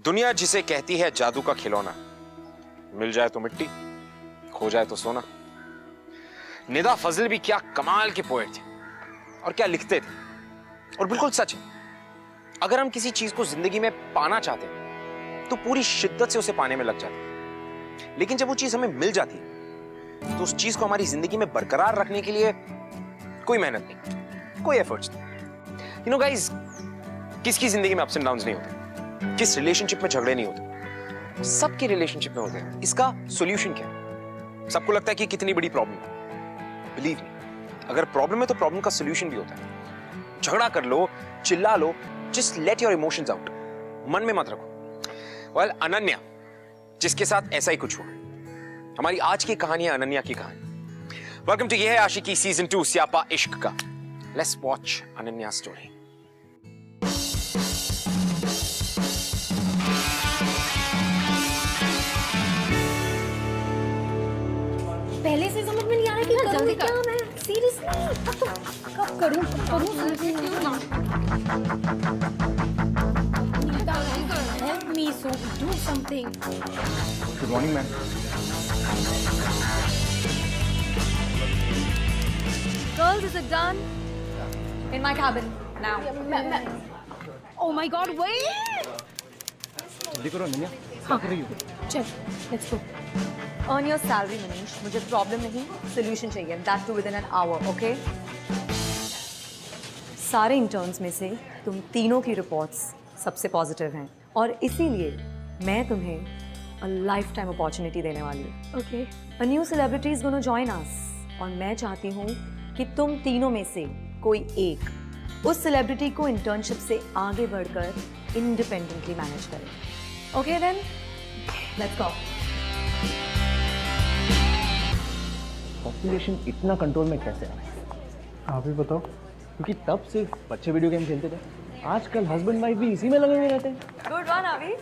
दुनिया जिसे कहती है जादू का खिलौना, मिल जाए तो मिट्टी, खो जाए तो सोना। निदा फजल भी क्या कमाल के पोएट थे और क्या लिखते थे, और बिल्कुल सच है, अगर हम किसी चीज को जिंदगी में पाना चाहते हैं तो पूरी शिद्दत से उसे पाने में लग जाते हैं, लेकिन जब वो चीज हमें मिल जाती है तो उस चीज को हमारी जिंदगी में बरकरार रखने के लिए कोई मेहनत नहीं, कोई एफर्ट्स नहीं। यू नो गाइस, किसकी जिंदगी में अप्स एंड डाउन्स नहीं होते, किस रिलेशनशिप में झगड़े नहीं होते, सबके रिलेशनशिप में होते हैं। इसका सॉल्यूशन क्या है? सबको लगता है कि कितनी बड़ी प्रॉब्लम है। बिलीव मी, अगर प्रॉब्लम है तो प्रॉब्लम का सॉल्यूशन भी होता है। झगड़ा कर लो, चिल्ला लो, just let your emotions out, मन में मत रखो। वेल, अनन्या, जिसके साथ ऐसा ही कुछ हुआ, हमारी आज की कहानी है अनन्या की कहानी। वेलकम टू ये है आशिकी सीजन 2 स्यापा इश्क का। Let's watch Ananya story. पहले से समझ में नहीं आ रहा कि जल्दी क्या मैं सीरियसली कब करूं help me so do something. Good morning ma'am. Girls, is it done? In my cabin now. Oh my God, wait! जल्दी करो अनन्या, क्या कर रही हो? चल, let's go. Earn your salary, Manish. मुझे प्रॉब्लम नहीं, सोल्यूशन चाहिए। That too within an hour, okay? सारे इंटर्न्स में से तुम तीनों की रिपोर्ट्स सबसे पॉजिटिव हैं और इसीलिए मैं तुम्हें a lifetime opportunity देने वाली हूँ। Okay. A new celebrity is going to join us और मैं चाहती हूँ कि तुम तीनों में से कोई एक उस सेलिब्रिटी को इंटर्नशिप से आगे बढ़कर इंडिपेंडेंटली मैनेज करे। Okay then, let's go. Population इतना कंट्रोल में कैसे आया? आप ही बताओ। क्योंकि तब सिर्फ बच्चे वीडियो गेम खेलते थे, आजकल हस्बैंड वाइफ भी इसी में लगे हुए रहते हैं। Good one, Avi.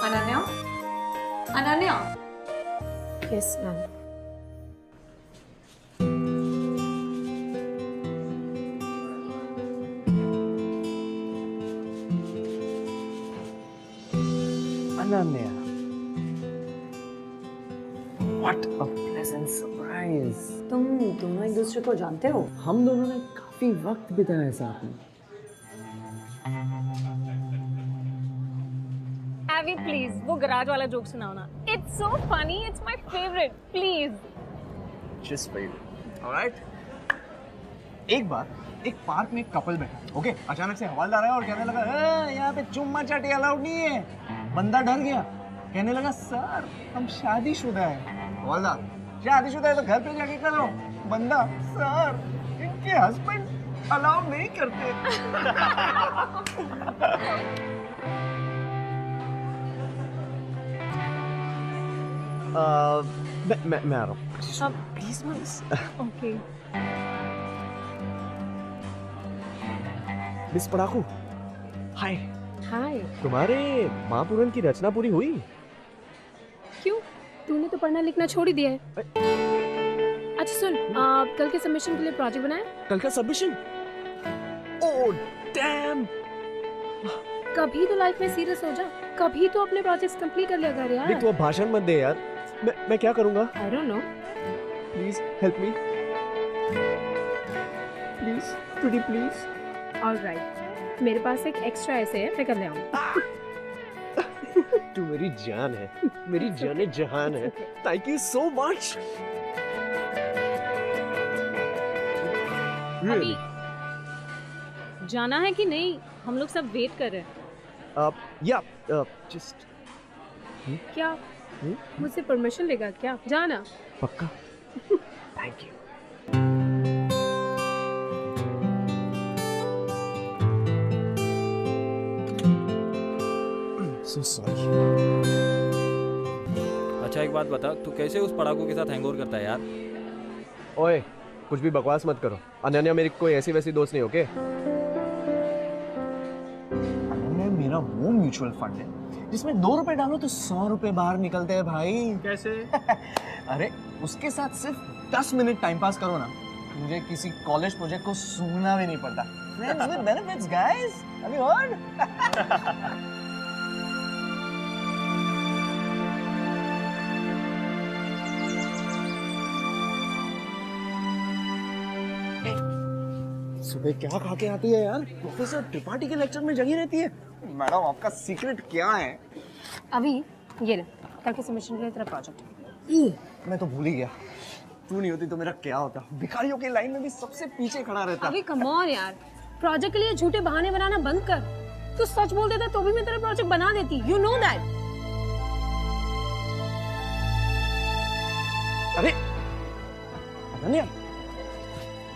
Ananya, Ananya. Yes, ma'am. Ananya, what a pleasant surprise. तुम दोनों एक दूसरे को जानते हो? हम दोनों ने काफी वक्त बिताया साथ में। Avi, please, वो गराज वाला जोक सुनाओ ना। It's so funny, it's my favorite. Please. Just for you. Alright. एक बार एक पार्क में एक कपल बैठा, ओके? अचानक से हवलदार आया और कहने लगा, यहाँ पे चुम्मा चाटी अलाउड नहीं है। बंदा डर गया, कहने लगा, सर हम शादीशुदा हैं। हवलदार, शादीशुदा है तो घर पे जाके करो। बंदा, सर इनके हस्बैंड अलाउड नहीं करते। मैं आ रहा हूँ। Please, okay. मिस पड़ाकू, हाय। Hi. तुम्हारे महापुराण की रचना पूरी हुई? क्यों? तूने तो पढ़ना लिखना छोड़ ही दिया है। अच्छा सुन, कल के सबमिशन के लिए प्रोजेक्ट बनाया? कल का सबमिशन? Oh damn. कभी तो लाइफ में सीरियस हो जा, कभी तो अपने प्रोजेक्ट्स कंप्लीट कर लिया कर यार। देख, तू अब भाषण मत दे यार। मैं क्या करूँगा? I don't know. Please help me, please, pretty please. All right. मेरे पास एक एक्स्ट्रा ऐसे है, मैं कर ले आऊँ। तू मेरी जान है, मेरी जाने जहान है। Thank you so much. अभी जाना है कि नहीं? हम लोग सब वेट कर रहे हैं। या जस्ट क्या मुझसे परमिशन लेगा क्या? जाना पक्का? Thank you. So sorry. अच्छा एक बात बता, तू कैसे उस पड़ाकू के साथ हैंगओवर करता है यार? ओए, कुछ भी बकवास मत करो। अनन्या मेरी कोई ऐसी वैसी दोस्त नहीं, ओके? अनन्या मेरा वो म्यूचुअल फंड है जिसमें 2 रुपए डालो तो 100 रुपए बाहर निकलते हैं भाई। कैसे? अरे उसके साथ सिर्फ 10 मिनट टाइम पास करो ना, मुझे किसी कॉलेज प्रोजेक्ट को सुनना भी नहीं पड़ता। Friends with benefits, guys. Have you heard? सुबह क्या खा के आती है यार? प्रोफेसर त्रिपाठी के लेक्चर में जगी रहती है। मैडम आपका सीक्रेट क्या है? अभी ये ले, कल के सबमिशन के लिए तेरा प्रोजेक्ट। मैं तो भूल ही गया। तू नहीं होती तो मेरा क्या होता? भिखारियों की लाइन में भी सबसे पीछे खड़ा रहता। अभी कम ऑन यार, प्रोजेक्ट के लिए झूठे बहाने बनाना बंद कर। तू सच बोल देता तो भी मैं तेरा प्रोजेक्ट बना देती। You know that. अरे अनन्या,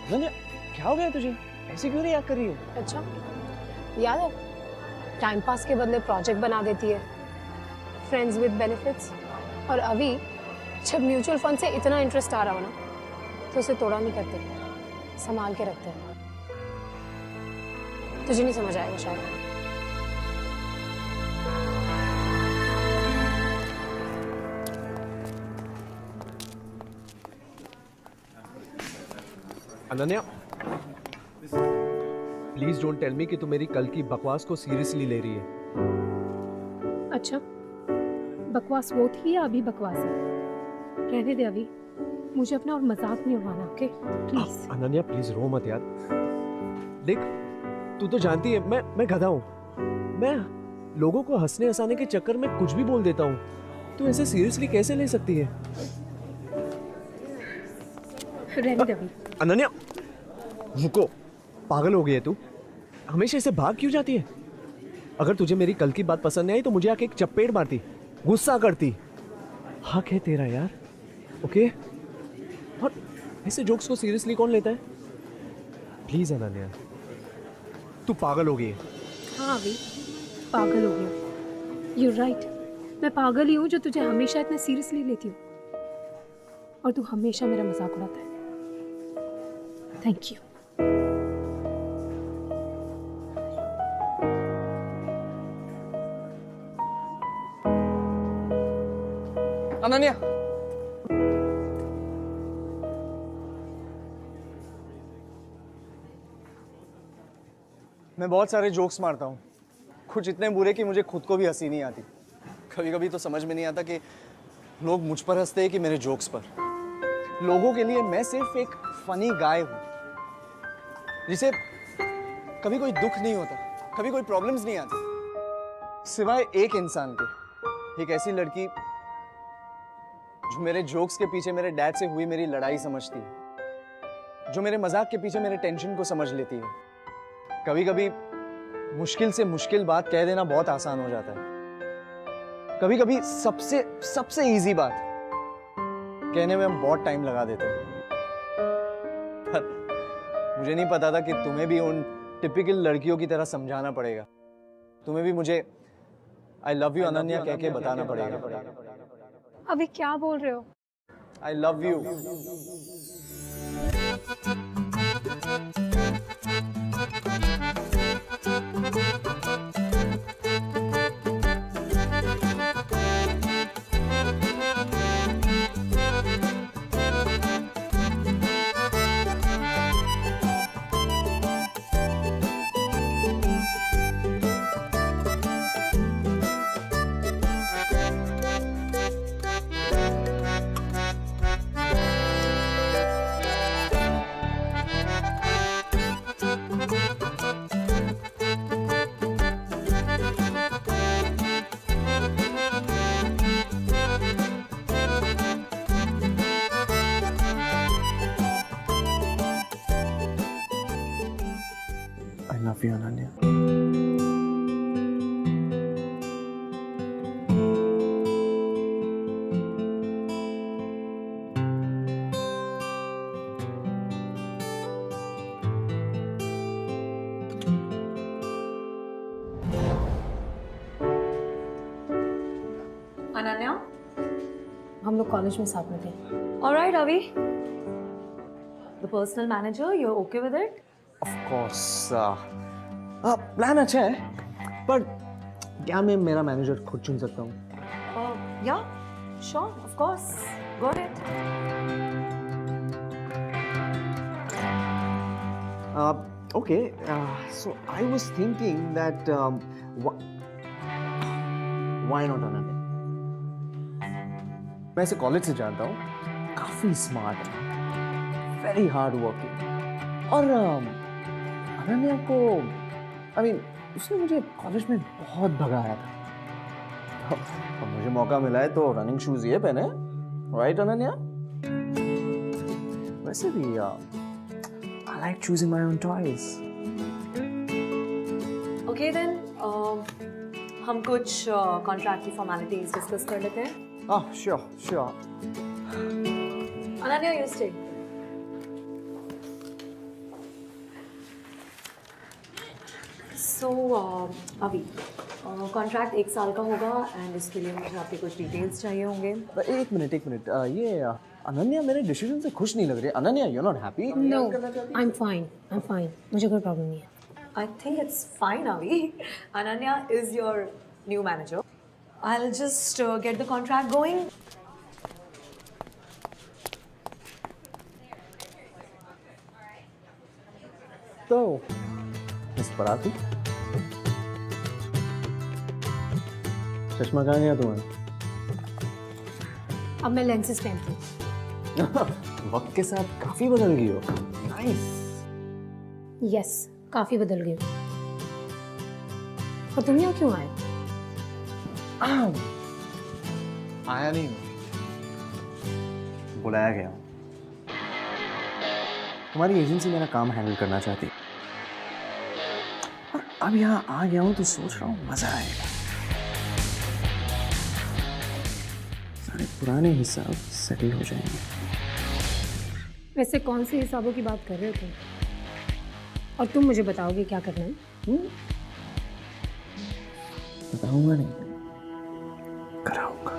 अनन्या क्या हो गया तुझे? ऐसे क्यों नहीं याद कर रही है? अच्छा याद है, टाइम पास के बदले प्रोजेक्ट बना देती है, फ्रेंड्स विद बेनिफिट्स। और अभी जब म्यूचुअल फंड से इतना इंटरेस्ट आ रहा हो ना, तो उसे तोड़ा नहीं करते, संभाल के रखते हैं। तुझे नहीं समझ आएगा शायद। Ananya, please don't tell me कि तू मेरी कल की बकवास को सीरियसली ले रही है। अच्छा, बकवास वो थी या अभी बकवास है? रहने दे अभी, मुझे अपना और मजाक नहीं उड़ाना, ओके? प्लीज। अनन्या प्लीज रो मत यार। देख, तू तो जानती है मैं गधा हूँ। मैं लोगों को हंसने हंसाने के चक्कर में कुछ भी बोल देता हूँ। तू ऐसे सीरियसली कैसे ले सकती है? रहने दे अभी। अनन्या रुको, पागल हो गई है तू? हमेशा ऐसे भाग क्यों जाती है? अगर तुझे मेरी कल की बात पसंद नहीं आई तो मुझे आके एक चपेट मारती, गुस्सा करती। हक है तेरा यार, ओके? और ऐसे जोक्स को सीरियसली कौन लेता है? प्लीज अनन्या, तू पागल हो गई है। हाँ अभी पागल हो गया। You're right, मैं पागल ही हूँ जो तुझे हमेशा इतना सीरियसली लेती हूँ, और तू हमेशा मेरा मजाक उड़ाता है। Thank you. अनन्या, मैं बहुत सारे जोक्स मारता हूँ, कुछ इतने बुरे कि मुझे खुद को भी हंसी नहीं आती। कभी कभी तो समझ में नहीं आता कि लोग मुझ पर हंसते हैं कि मेरे जोक्स पर। लोगों के लिए मैं सिर्फ एक फनी गाय हूँ जिसे कभी कोई दुख नहीं होता, कभी कोई प्रॉब्लम्स नहीं आती, सिवाय एक इंसान के, एक ऐसी लड़की जो मेरे जोक्स के पीछे मेरे डैड से हुई मेरी लड़ाई समझती है, जो मेरे मजाक के पीछे मेरे टेंशन को समझ लेती है। कभी कभी मुश्किल से मुश्किल बात कह देना बहुत आसान हो जाता है। कभी कभी सबसे इजी बात कहने में हम बहुत टाइम लगा देते हैं। पर मुझे नहीं पता था कि तुम्हें भी उन टिपिकल लड़कियों की तरह समझाना पड़ेगा। तुम्हें भी मुझे आई लव यू अनन्या कह के बताना पड़ेगा। अभी क्या बोल रहे हो? I love you. I love you, Ananya. Ananya, हम लोग कॉलेज में साथ में थे। ऑलराइट अभी, the personal manager, you're okay with it? Of course plan अच्छा है, पर क्या मैं मेरा मैनेजर खुद चुन सकता हूँ? Yeah, sure, of course. Go ahead. Okay, so I was thinking that why not Ananya? मैं इसे कॉलेज से जानता हूँ, काफी स्मार्ट है, वेरी हार्ड वर्किंग, और अनन्या को उसने मुझे कॉलेज में बहुत भगाया था। अब मुझे मौका मिला है तो रनिंग शूज ये पहने, राइट अनन्या? वैसे भी I like choosing my own toys. Okay then, हम कुछ कॉन्ट्रैक्ट की फॉर्मेलिटीज डिस्कस कर लेते हैं। Sure. Ananya, you stay. So, अभी कॉन्ट्रैक्ट 1 साल का होगा एंड इसके लिए मुझे आपके कुछ डिटेल्स चाहिए होंगे। एक मिनट ये अनन्या मेरे डिसीजन से खुश नहीं लग रही। Ananya, you're not happy? No, I'm fine. मुझे कोई प्रॉब्लम नहीं है। I think it's fine, Avi. Ananya is your new manager. I'll just get the contract going. तो मिस पराती, चश्मा कहाँ गया तुम्हारा? अब मैं लेंसेज पहनती हूँ। वक्त के साथ काफी बदल गई हो। नाइस। यस, काफी बदल गई हूँ। और तुम यहाँ क्यों आए? आया नहीं, बुलाया गया हूँ। तुम्हारी एजेंसी मेरा काम हैंडल करना चाहती है। अब यहाँ आ गया हूँ तो सोच रहा हूँ मजा आएगा। सारे पुराने हिसाब सेटल हो जाएंगे। वैसे कौन से हिसाबों की बात कर रहे हो तुम? और तुम मुझे बताओगे क्या करना है? बताऊंगा नहीं, कराऊंगा।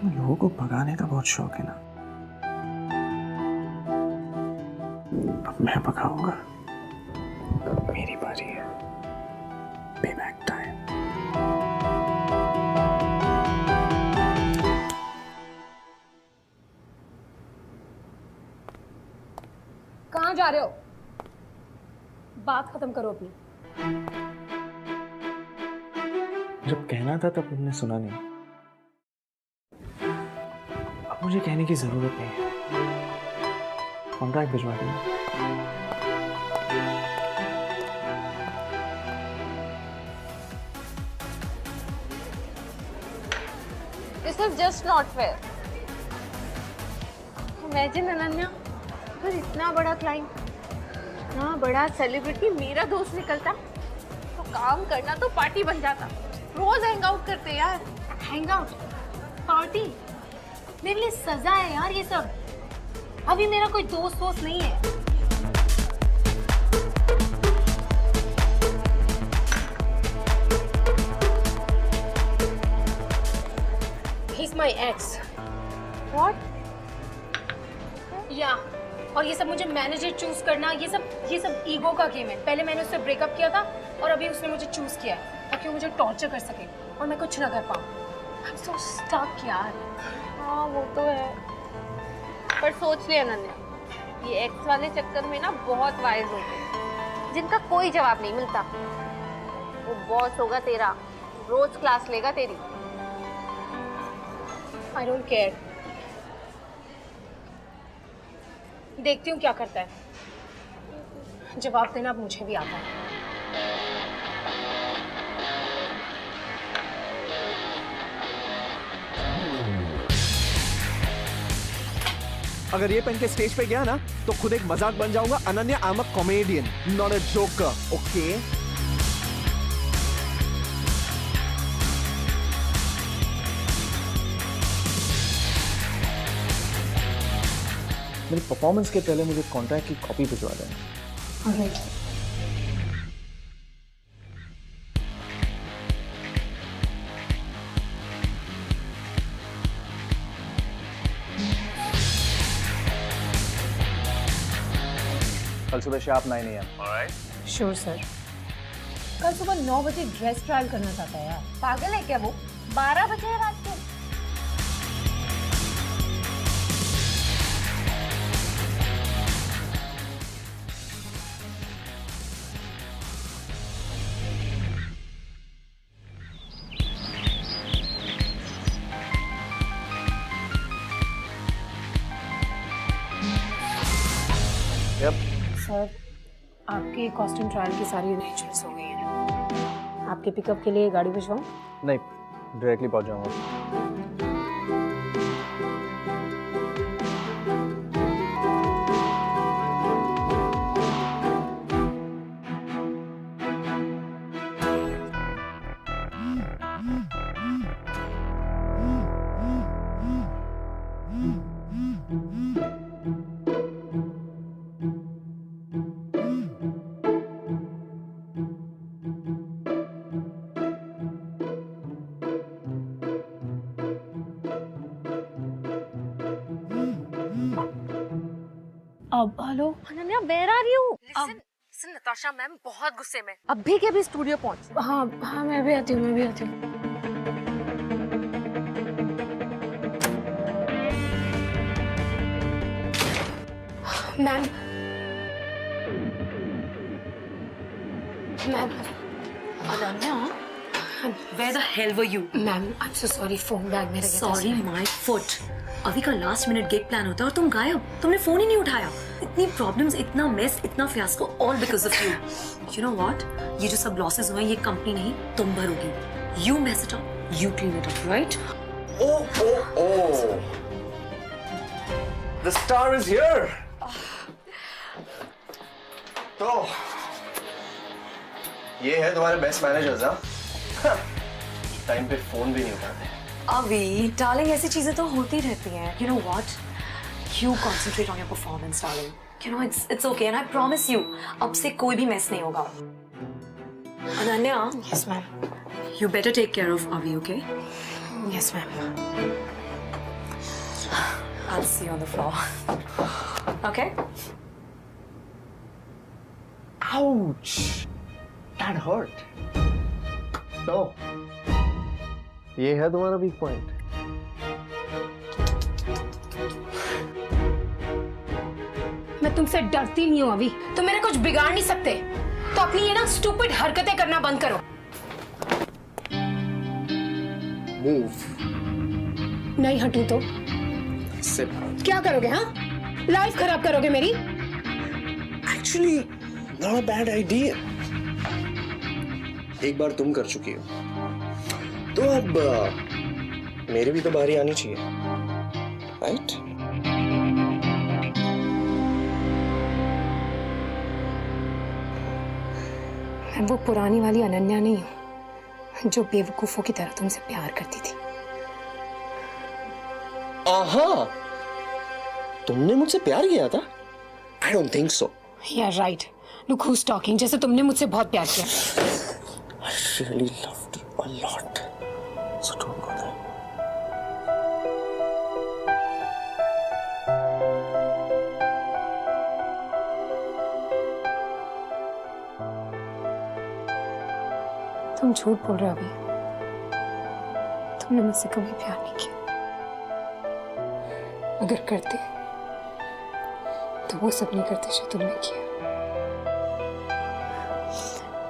तुम लोगों को भगाने का बहुत शौक है ना, अब मैं भगाऊंगा। मेरी बारी है। Payback time. कहाँ जा रहे हो? बात खत्म करो अपनी। जब कहना था तब तुमने सुना नहीं। अब मुझे कहने की जरूरत नहीं है। कॉन्ट्रैक्ट भिजवा देना। This is just not fair. Imagine Ananya, अगर इतना बड़ा क्लाइंट, इतना बड़ा सेलिब्रिटी मेरा दोस्त निकलता तो काम करना तो पार्टी बन जाता। रोज हैंग आउट करते यार। हैंग आउट, पार्टी, मेरे लिए सजा है यार ये सब। अभी मेरा कोई दोस्त नहीं है। He's my ex. What? या और ये सब मुझे मैनेजर चूज करना, ये सब ईगो का गेम है। पहले मैंने उससे ब्रेकअप किया था और अभी उसने मुझे चूज किया है ताकि वो मुझे टॉर्चर कर सके और मैं कुछ ना कर पाऊँ। I'm so stuck यार। हाँ वो तो है, पर सोच ले अनन्या, ये एक्स वाले चक्कर में ना बहुत वाइज होते हैं जिनका कोई जवाब नहीं मिलता। वो बॉस होगा तेरा, रोज क्लास लेगा तेरी। I don't care। देखती हूँ क्या करता है। जवाब देना अब मुझे भी आता है। अगर ये पहन के स्टेज पे गया ना तो खुद एक मजाक बन जाऊंगा। Ananya, I am a comedian, not a joker, okay? मेरी परफॉर्मेंस के पहले मुझे कॉन्ट्रैक्ट की कॉपी भिजवा दें। Alright। कल सुबह sharp 9 AM। Alright. Sure sir. कल सुबह 9 बजे ड्रेस ट्रायल करना चाहता है यार। पागल है क्या वो? 12 बजे है रात को। सर, आपके कॉस्ट्यूम ट्रायल की सारी अरेंजमेंट्स हो गई हैं। आपके पिकअप के लिए गाड़ी भिजवाऊं? नहीं, डायरेक्टली पहुंच जाऊंगा। अब हेलो। अनन्या, बेर आ रही हूँ। लिसन, नताशा मैम बहुत गुस्से में। अभी के अभी स्टूडियो पहुंच। हाँ हाँ, मैं भी आती हूँ। Ma'am Ananya, where the hell were you? Ma'am, I am so sorry, phone bag में रह गया था। Sorry, my foot. अभी का लास्ट मिनट गेट प्लान होता है और तुम गायब। तुमने फोन ही नहीं उठाया। इतनी प्रॉब्लम्स, इतना मेस, इतना fiasco, all because of you. You know what? ये जो सब लॉसेस हुए हैं, ये कंपनी नहीं, तुम भरोगी। You mess it up, you clean it up, right? Oh! The star is here. तो ये है तुम्हारे बेस्ट मैनेजर्स, हाँ? टाइम पे फोन भी नहीं उठाते। अभी डार्लिंग, ऐसी चीजें तो होती रहती हैं। You know what? You concentrate on your performance, darling. You know it's okay, and I promise you, अब से कोई भी mess नहीं होगा। Ananya, yes ma'am. you better take care of Avi, okay? Yes ma'am. I'll see you on the floor. Okay? Ouch! That hurt. तो ये है तुम्हारा वीक पॉइंट। मैं तुमसे डरती नहीं हूँ अभी। तुम मेरा कुछ बिगाड़ नहीं सकते। तो अपनी ये ना स्टूपिड हरकतें करना बंद करो। मूव। नहीं हटू तो सिट। क्या करोगे? हाँ, लाइफ खराब करोगे मेरी। Actually not a bad idea. एक बार तुम कर चुकी हो, तो अब मेरी भी तो बारी आनी चाहिए, राइट? मैं वो पुरानी वाली अनन्या नहीं हूँ जो बेवकूफों की तरह तुमसे प्यार करती थी। आहा, तुमने मुझसे प्यार किया था? I don't think so. Yeah, right. Look who's talking. जैसे तुमने मुझसे बहुत प्यार किया। I really loved you a lot. So don't go there. तुम झूठ बोल रहे हो अभी। तुमने मुझसे कभी प्यार नहीं किया। अगर करते तो वो सब नहीं करते जो तुमने किया।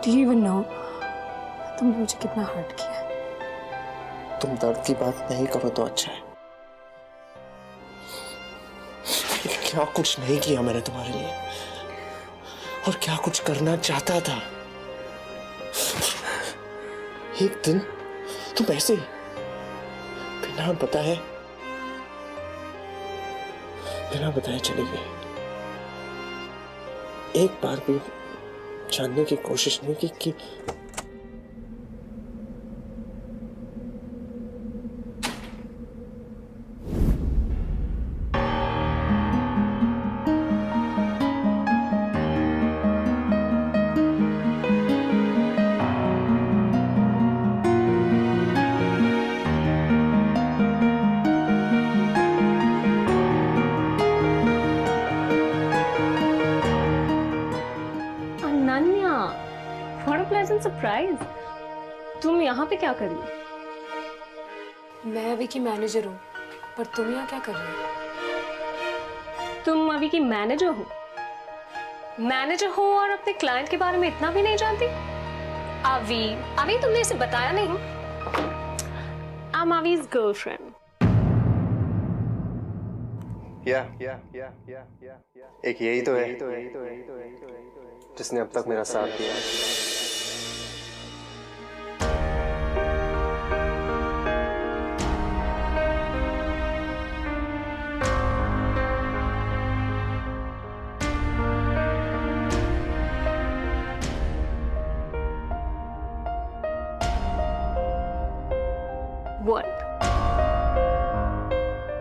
Do you even know तुमने मुझे कितना हर्ट किया? तुम दर्द की बात नहीं करो तो अच्छा है। क्या कुछ नहीं किया मैंने तुम्हारे लिए, और क्या कुछ करना चाहता था। एक दिन तुम ऐसे ही बिना बताए चली गई। एक बार भी जानने की कोशिश नहीं की कि तुम यहाँ पे क्या कर रही हो? मैं अभी की मैनेजर हूँ, पर तुम यहाँ क्या कर रही हो? तुम अभी की मैनेजर हो? मैनेजर हो और अपने क्लाइंट के बारे में इतना भी नहीं जानती? अभी तुमने इसे बताया नहीं? I'm Avi's girlfriend. एक यही तो है जिसने अब तक मेरा साथ दिया। What?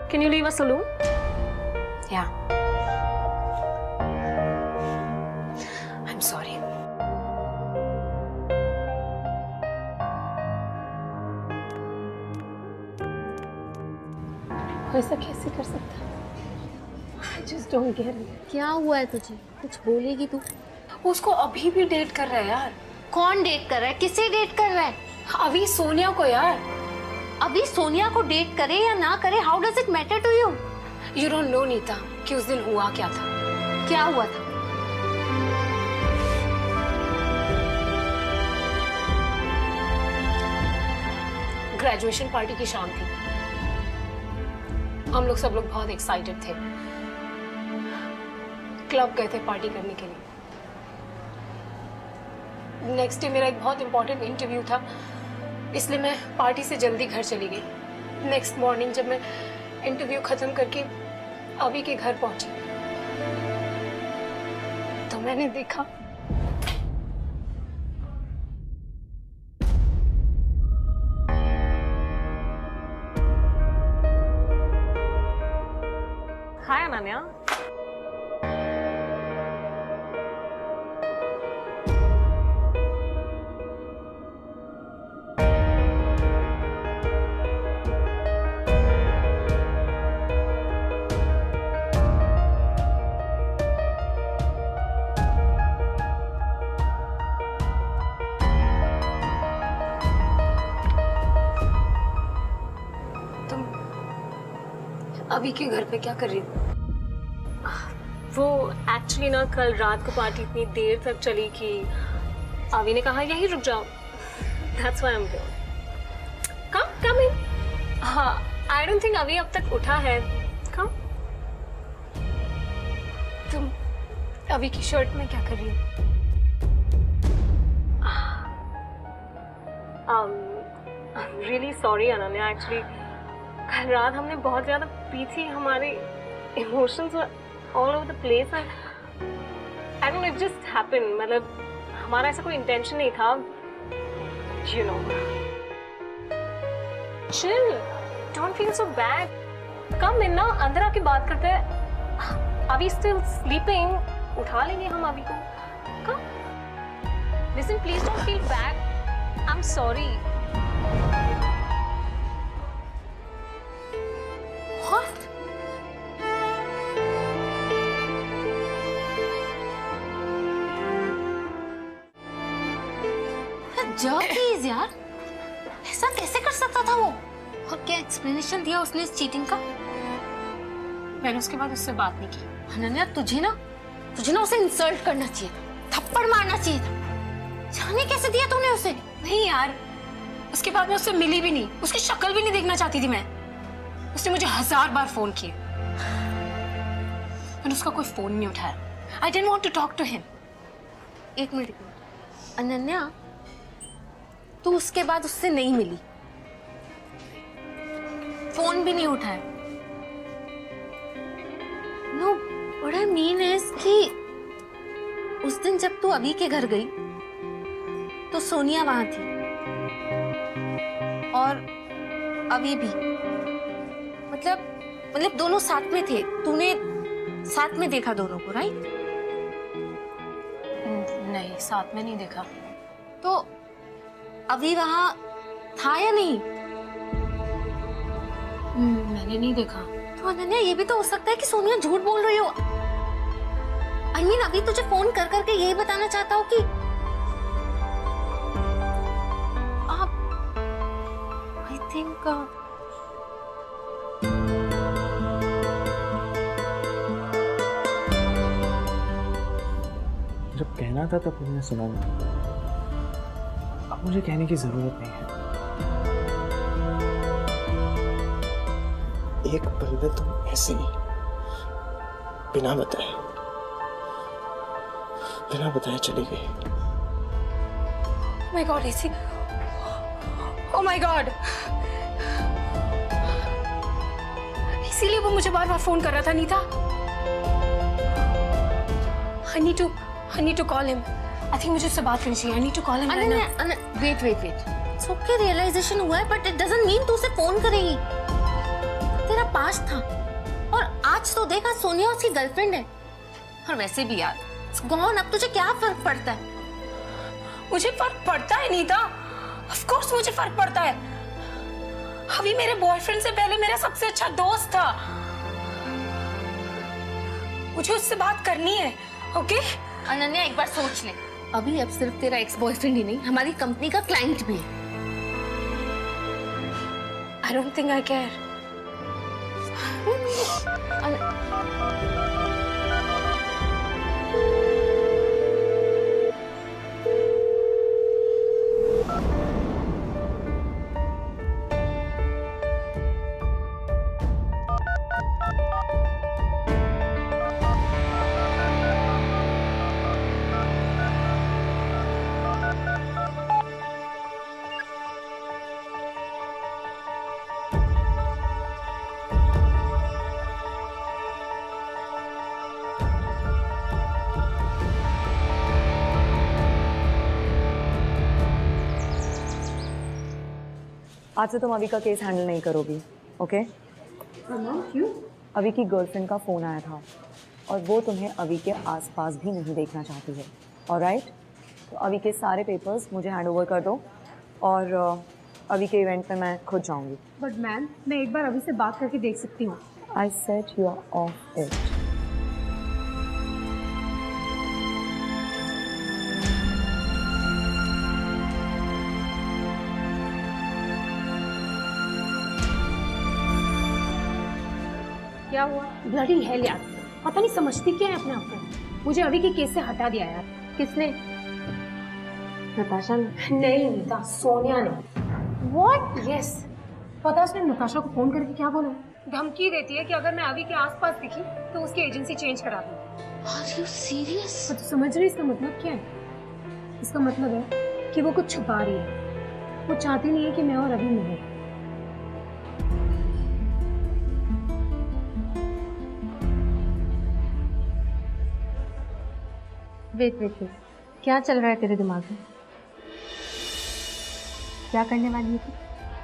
Can you leave us alone? Yeah. I'm sorry. ऐसा कैसे कर सकता? I just don't get it. क्या हुआ है तुझे? कुछ बोलेगी तू? उसको अभी भी डेट कर रहा है यार। कौन डेट कर रहा है? किसे डेट कर रहा है? अभी सोनिया को यार। अभी सोनिया को डेट करे या ना करे, how does it matter to you? You don't know Neeta कि उस दिन हुआ क्या था। क्या हुआ था? ग्रेजुएशन पार्टी की शाम थी। हम लोग सब लोग बहुत एक्साइटेड थे। क्लब गए थे पार्टी करने के लिए। नेक्स्ट डे मेरा एक बहुत इंपॉर्टेंट इंटरव्यू था, इसलिए मैं पार्टी से जल्दी घर चली गई। नेक्स्ट मॉर्निंग जब मैं इंटरव्यू खत्म करके अभी के घर पहुंची तो मैंने देखा हाय अनन्या। अभी के घर पे क्या कर रही हो? वो एक्चुअली ना कल रात को पार्टी इतनी देर तक चली कि अभी ने कहा यहीं रुक जाओ। That's why I'm here. Come in. हाँ, I don't think अभी अब तक उठा है। Come. तुम अभी की शर्ट में क्या कर रही हो? I'm really sorry Ananya, actually कल रात हमने बहुत ज्यादा पी थी, हमारे emotions all over the place. I don't know, it just happened. मतलब हमारा ऐसा कोई इंटेंशन नहीं था, you know. Chill, don't feel so bad. Come in ना, अंदर आके बात करते हैं। अभी स्टिल स्लीपिंग, उठा लेंगे हम अभी को। Come, listen please don't feel bad. I am sorry. What? Please यार, ऐसा कैसे कर सकता था वो? और क्या एक्सप्लेनेशन दिया उसने इस चीटिंग का? मैंने उसके बाद उससे बात नहीं की। अनन्या, तुझे ना उसे इंसल्ट करना चाहिए था, थप्पड़ मारना चाहिए था। जाने कैसे दिया तूने उसे? नहीं यार, उसके बाद मैं उससे मिली भी नहीं, उसकी शक्ल भी नहीं देखना चाहती थी मैं। उसने मुझे 1000 बार फोन किए, मैंने उसका कोई फोन नहीं उठाया। I didn't want to talk to him. एक मिनट। अनन्या, तू उसके बाद उससे नहीं मिली, फोन भी नहीं उठाया। No, what I mean is कि उस दिन जब तू अभी के घर गई तो सोनिया वहां थी और अभी भी। मतलब दोनों साथ में थे, तूने साथ में देखा दोनों को, राइट? नहीं, साथ में नहीं देखा। तो अभी वहां था या नहीं? मैंने नहीं देखा। तो अनन्या, ये भी तो हो सकता है कि सोनिया झूठ बोल रही हो। I mean, अभी तुझे फोन कर करके यही बताना चाहता हूँ कि आप प्रियंका। जब कहना था तब तुमने सुना नहीं। अब मुझे कहने की जरूरत नहीं है। एक पल में तुम ऐसे ही बिना बताए चली गई। Oh my God, ऐसी, oh my God, इसीलिए वो मुझे बार-बार फोन कर रहा था Nita. I need to call him. I think मुझे उससे बात करनी चाहिए. I need to call him right now. wait. सबके रियलाइजेशन हुआ है, बट इट डजंट मीन तू उसे फोन करेगी। तेरा पास्ट था और आज तो देखा सोनिया उसकी गर्लफ्रेंड है। और वैसे भी यार, गॉन, अब तुझे क्या फर्क पड़ता है? मुझे फर्क पड़ता है नीता, ऑफ कोर्स मुझे फर्क पड़ता है। अभी मेरे बॉयफ्रेंड से पहले मेरा सबसे अच्छा दोस्त था। मुझे उससे बात करनी है, ओके? अनन्या, एक बार सोच ले, अभी अब सिर्फ तेरा एक्स बॉयफ्रेंड ही नहीं, हमारी कंपनी का क्लाइंट भी है। I don't think I care. आज से तुम अभी का केस हैंडल नहीं करोगी, ओके? क्यों? अभी की गर्लफ्रेंड का फ़ोन आया था और वो तुम्हें अभी के आसपास भी नहीं देखना चाहती है, ऑलराइट? तो अभी के सारे पेपर्स मुझे हैंड ओवर कर दो और अभी के इवेंट में मैं खुद जाऊंगी। बट मैम, मैं एक बार अभी से बात करके देख सकती हूँ। I said you are off it. क्या हुआ? ब्लडी हेल यार, पता नहीं समझती क्या है अपने आप को। मुझे अभी के केस से हटा दिया यार। किसने? नताशा ने। नहीं नीता, सोनिया ने। What? Yes. पता उसने नताशा को फोन करके क्या बोला? धमकी देती है कि अगर मैं अभी के आसपास दिखी तो उसकी एजेंसी चेंज करा दूँ। Are you serious? तो समझ रही इसका मतलब क्या है? इसका मतलब है कि वो कुछ छुपा रही है। वो चाहती नहीं है कि मैं और अभी मिले। वेट, क्या चल रहा है तेरे दिमाग में? क्या करने वाली है तू?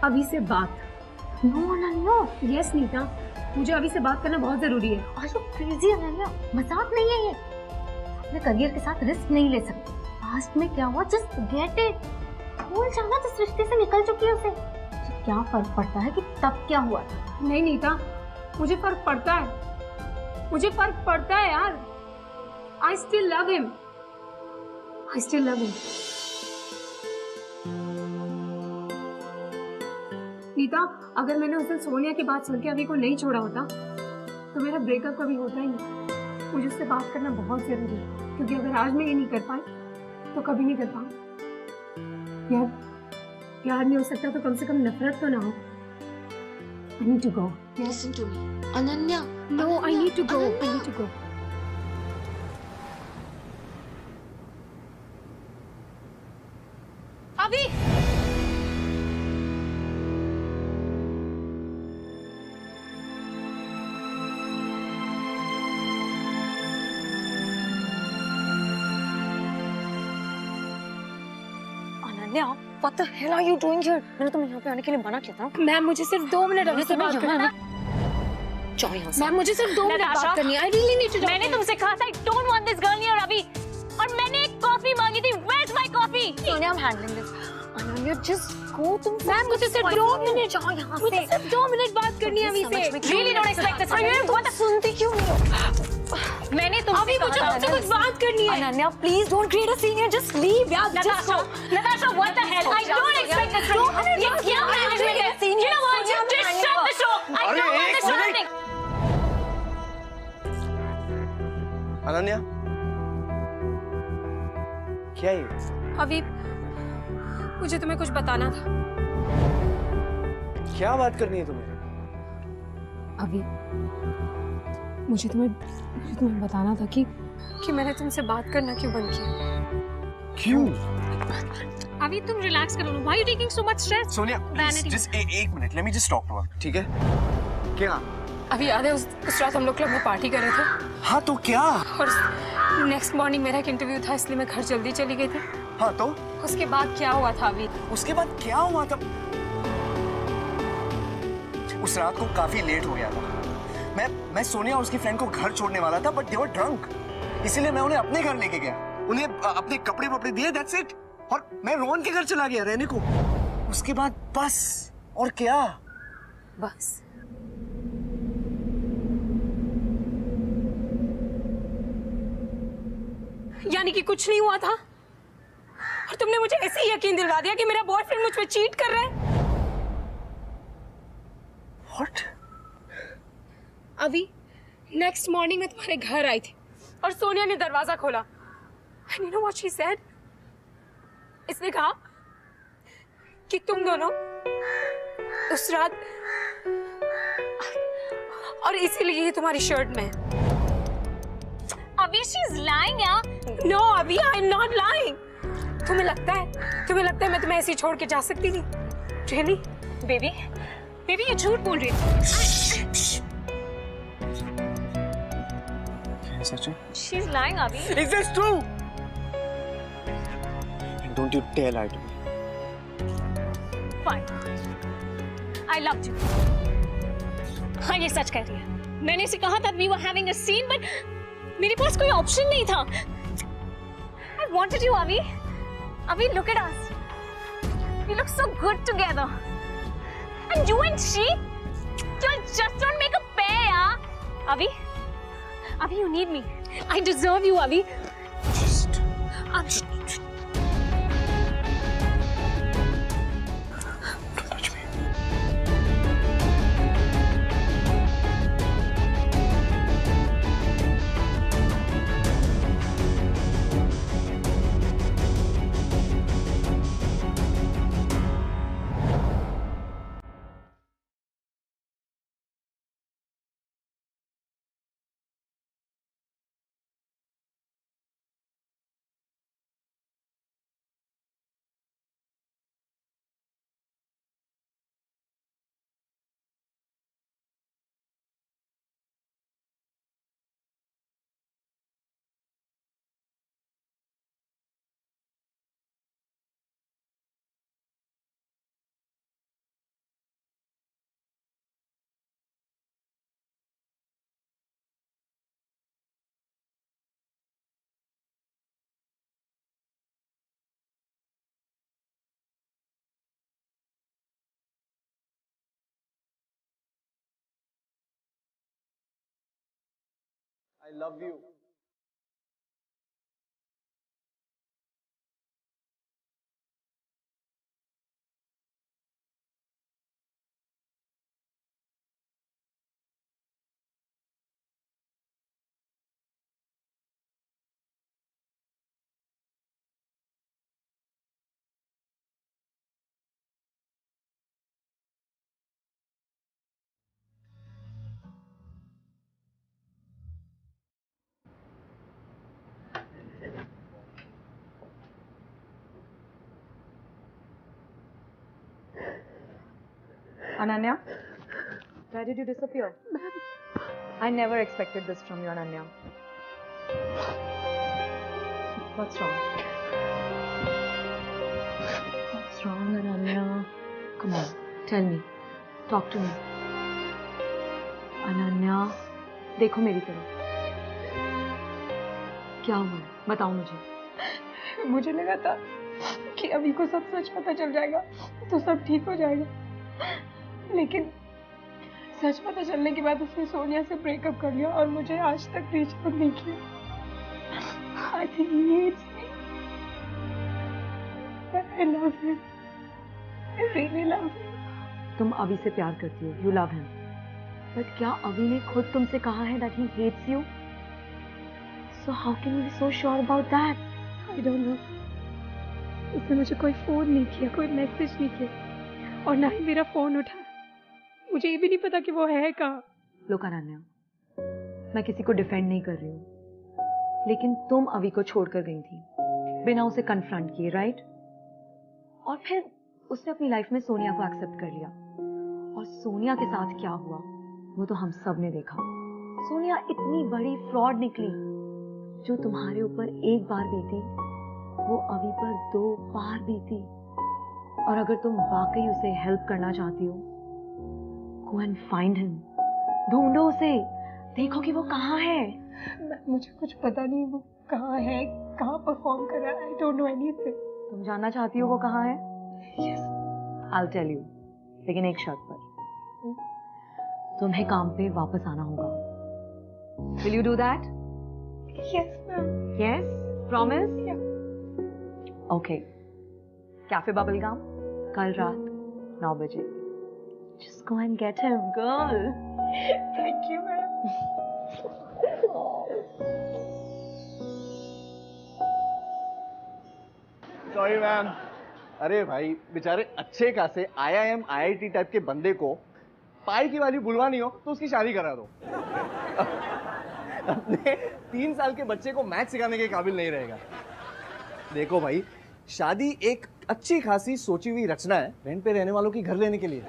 अभी से बात। नो अनन्या। यस नीता, मुझे अभी से बात करना बहुत जरूरी है। Are you crazy Ananya? मजाक नहीं है ये। अपने करियर के साथ रिस्क नहीं ले सकते। पास्ट में क्या हुआ, जस्ट गेट इट। भूल जाना जिस रिश्ते से निकल चुकी है उसे। क्या फर्क पड़ता है कि तब क्या हुआ था? नहीं नीता, मुझे फर्क पड़ता है। मुझे फर्क पड़ता है यार। I still love him. I still love him. Nita, अगर मैंने उस दिन सोनिया की बात सुन के अभी को नहीं छोड़ा होता तो मेरा ब्रेकअप कभी होता ही नहीं। मुझे उससे बात करना बहुत जरूरी है, क्योंकि अगर आज मैं ये नहीं कर पाई तो कभी नहीं कर पाऊंगी। यार, प्यार नहीं हो सकता तो कम से कम नफरत तो ना हो। I need to go. Listen to me. Ananya. No, I need to go. I need to go. अभी Ananya, what the hell are you doing here? मैंने तुम्हें यहाँ पे आने के लिए मना किया था। मैम, मुझे सिर्फ 2 मिनट अभी से बात करना है। जाओ यहाँ से। मैम, मुझे सिर्फ 2 मिनट बात करनी है। I really need to talk. मैंने तुमसे कहा था I don't want this girl near अभी, और मैंने एक कॉफी मांगी थी। Where's my coffee? Sonia, I'm handling this. Ananya, just go. तुम मैम, मुझे सिर्फ 2 मिनट। जाओ यहाँ मुझे से। सिर्फ 2 मिनट बात करनी है अभी से। Really don't expect this from you. What? सुनती क्यों नहीं हो? मैंने तुमसे अभी मुझे तुमसे कुछ बात करनी है। Ananya, please don't create a scene here. Just leave. यार, just Natasha, go. Natasha, what the hell? I don't expect this from you. ये क्या management है? अनन्या, क्या ये? अभी मुझे तुम्हें कुछ बताना था। क्या बात करनी है तुम्हें? अभी मुझे तुम्हें बताना था कि मैंने तुमसे बात करना क्यों बंद किया। क्यों? अभी तुम रिलैक्स करो ना। Why are you taking so much stress? Sonia, Vanity. just एक minute, let me just talk to her, ठीक है? क्या? अभी याद है उस रात हम लोग क्लब में पार्टी कर रहे थे हाँ तो क्या? और नेक्स्ट मॉर्निंग मेरा एक इंटरव्यू था, इसलिए मैं घर जल्दी चली गई थी। हाँ तो? उसके बाद क्या हुआ था अभी? उसके बाद क्या हुआ था? उस रात को काफी लेट हो गया था। मैं सोनिया और उसकी फ्रेंड को घर छोड़ने वाला था, बट दे वर ड्रंक, इसीलिए मैं उन्हें अपने घर लेके गया, उन्हें अपने कपड़े वपड़े दिए, दैट्स इट, और मैं रोहन के घर चला गया रहने को। उसके बाद बस, और क्या? बस यानी कि कुछ नहीं हुआ था और तुमने मुझे ऐसे ही यकीन दिलवा दिया कि मेरा बॉयफ्रेंड मुझ पे चीट कर रहा है। What? अभी नेक्स्ट मॉर्निंग मैं तुम्हारे घर आई थी और सोनिया ने दरवाजा खोला। And you know what she said? इसने कहा कि तुम दोनों उस रात, और इसीलिए ये तुम्हारी शर्ट में है। अभी she's lying यार। No, अभी I am not lying. तुम्हें लगता है मैं तुम्हें ऐसे ही छोड़ के जा सकती थी? Really? बेबी ये झूठ बोल रही है। सच है? She's lying अभी। Is this true? And don't you dare lie to me. Fine. I loved you. हाँ ये सच कह रही है। मैंने इसे कहा था we were having a scene, but मेरे पास कोई ऑप्शन नहीं था। I wanted you अभी। अभी look at us. We look so good together. And you and she, you just don't make a pair यार। अभी you need me. I deserve you अभी। Just. Don't touch me. I love you. Ananya, where did you disappear? I never expected this from you, Ananya. What's wrong? What's wrong, Ananya? Come on, tell me. Talk to me. Ananya, देखो मेरी तरफ। क्या हुआ? बताओ मुझे। मुझे लगा था कि अभी को सब सच पता चल जाएगा तो सब ठीक हो जाएगा, लेकिन सच पता चलने के बाद उसने सोनिया से ब्रेकअप कर लिया और मुझे आज तक रीच आउट नहीं किया। I think he hates me. But I love him. I really love him. तुम अभी से प्यार करती हो, you love him. बट क्या अभी ने खुद तुमसे कहा है that he hates you? So how can you be so sure about that? I don't know. उसने मुझे कोई फोन नहीं किया, कोई मैसेज नहीं किया और ना ही मेरा फोन उठाया। मुझे ये भी नहीं पता कि वो है कहाँ। लोग अनन्या, मैं किसी को डिफेंड नहीं कर रही हूँ, लेकिन तुम अवी को छोड़कर गई थी बिना उसे कन्फ्रंट किए, राइट? और फिर उसने अपनी लाइफ में सोनिया को एक्सेप्ट कर लिया और सोनिया के साथ क्या हुआ वो तो हम सब ने देखा। सोनिया इतनी बड़ी फ्रॉड निकली। जो तुम्हारे ऊपर एक बार बीती वो अवी पर 2 बार बीती। और अगर तुम वाकई उसे हेल्प करना चाहती हो, गो एंड फाइंड हिम, ढूंढो उसे, देखो कि वो कहाँ है। मुझे कुछ पता नहीं वो कहाँ है, कहाँ परफॉर्म कर रहा है। I don't know anything. तुम जानना चाहती हो वो कहाँ है? Yes. I'll tell you, लेकिन एक शर्त पर। तुम्हें काम पे वापस आना होगा। Will you do that? Yes, ma'am. Yes? Promise? Yeah. Okay. Cafe bubble gum कल रात 9 बजे। Just go and get him, girl. Thank you, ma'am. Sorry ma'am. अरे भाई, बेचारे अच्छे खासे IIM IIT टाइप के बंदे को पाई की वैल्यू बुलवानी हो तो उसकी शादी करा दो। अपने 3 साल के बच्चे को मैथ सिखाने के काबिल नहीं रहेगा। देखो भाई, शादी एक अच्छी खासी सोची हुई रचना है रेंट पे रहने वालों की घर लेने के लिए।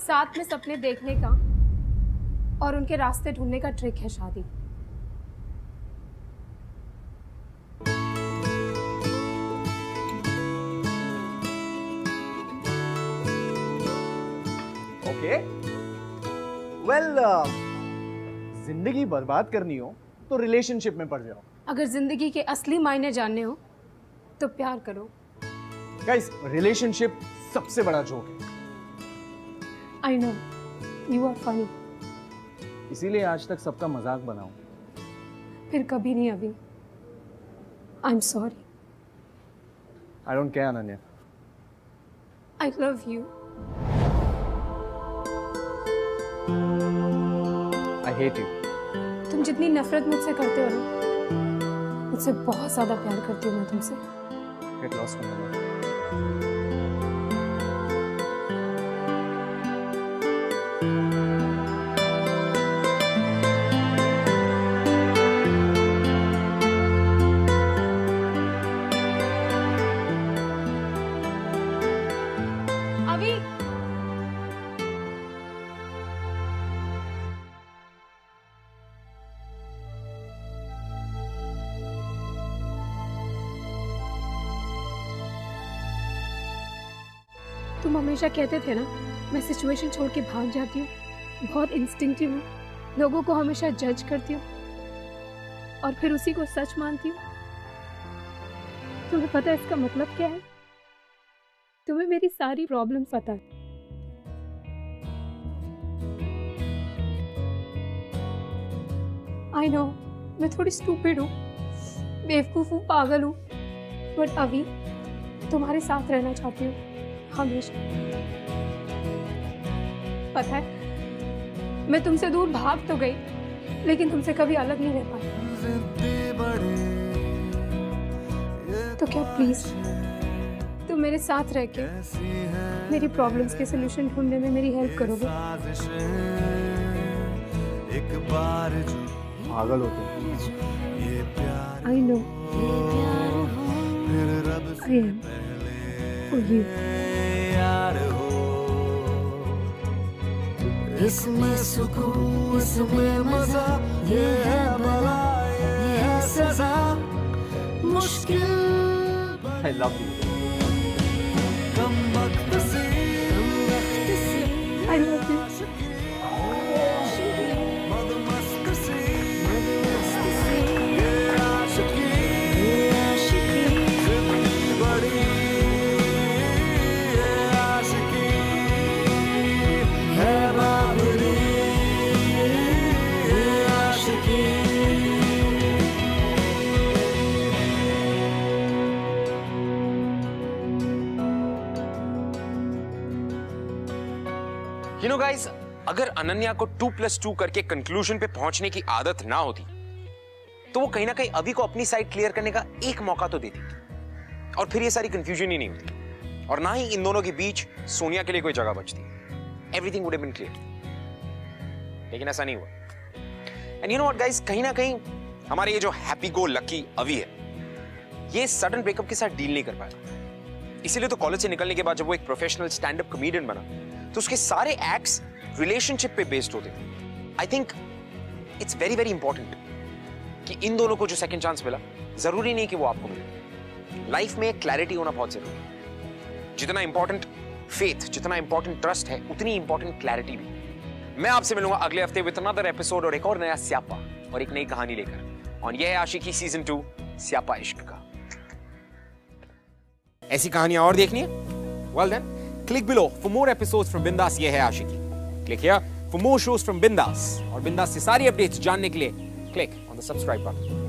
साथ में सपने देखने का और उनके रास्ते ढूंढने का ट्रिक है शादी। ओके वेल, जिंदगी बर्बाद करनी हो तो रिलेशनशिप में पड़ जाओ। अगर जिंदगी के असली मायने जानने हो तो प्यार करो। गाइस, रिलेशनशिप सबसे बड़ा जोक है। I know, you are funny. इसीलिए आज तक सबका मजाक बनाऊं। फिर कभी नहीं अभी। I'm sorry. I don't care, Ananya. I love you. I hate you. तुम जितनी नफरत मुझसे करते हो ना, मुझसे बहुत ज्यादा प्यार करती हूँ मैं तुमसे। Get lost in the world. अभी तुम हमेशा कहते थे ना मैं सिचुएशन छोड़ के भाग जाती हूँ, बहुत इंस्टिंक्टिव हूँ, लोगों को हमेशा जज करती हूँ और फिर उसी को सच मानती हूँ। तुम्हें पता है इसका मतलब क्या है? तुम्हें मेरी सारी प्रॉब्लम्स पता है। आई नो मैं थोड़ी स्टूपिड हूँ, बेवकूफ हूँ, पागल हूँ, बट अभी तुम्हारे साथ रहना चाहती हूँ हमेशा। पता है मैं तुमसे दूर भाग तो गई, लेकिन तुमसे कभी अलग नहीं रह पाई। तो क्या प्लीज तुम मेरे साथ रह के मेरी प्रॉब्लम्स के सलूशन ढूंढने में मेरी हेल्प करोगे? पागल हो तुम। I know I am for you. इसमें सुकून, इसमें मजा, ये है बला, ये है सजा, मुश्किल I love you. कम वक्त से आई लव यू। मदमस्त से ये आशिकी जिंदगी बड़ी, ये आशिकी है बाबरी, ये आशिकी। You know guys, अगर अनन्या को 2+2 करके कंक्लूजन पे पहुंचने की आदत ना होती तो वो कहीं ना कहीं अभी को अपनी साइड क्लियर करने का एक मौका तो देती और फिर ये सारी कंफ्यूजन ही नहीं होती और ना ही इन दोनों के बीच सोनिया के लिए कोई जगह बचती। Everything would have been clear, लेकिन ऐसा नहीं हुआ। And you know what guys, कहीं ना कहीं हमारे ये जो हैप्पी गो लकी अवी है, ये सडन ब्रेकअप के साथ डील नहीं कर पाया। इसीलिए तो कॉलेज से निकलने के बाद जब वो एक प्रोफेशनल स्टैंड अप कॉमेडियन बना तो उसके सारे एक्ट्स रिलेशनशिप पे बेस्ड होते थे। I think it's very very important कि इन दोनों को जो सेकंड चांस मिला, जरूरी नहीं कि वो आपको मिले। लाइफ में क्लैरिटी होना बहुत जरूरी है। जितना इंपॉर्टेंट फेथ, जितना इंपॉर्टेंट ट्रस्ट है, उतनी इंपॉर्टेंट क्लैरिटी भी। मैं आपसे मिलूंगा अगले हफ्ते विद अनदर एपिसोड और एक और नया स्यापा और एक नई कहानी लेकर। और यह है आशिकी सीजन 2 स्यापा इश्क का। ऐसी कहानियां और देखनी है? Well then, click below for more episodes from बिंदास ये है आशिकी। Click here for more shows from बिंदास और बिंदास से सारी अपडेट्स जानने के लिए click on the subscribe button.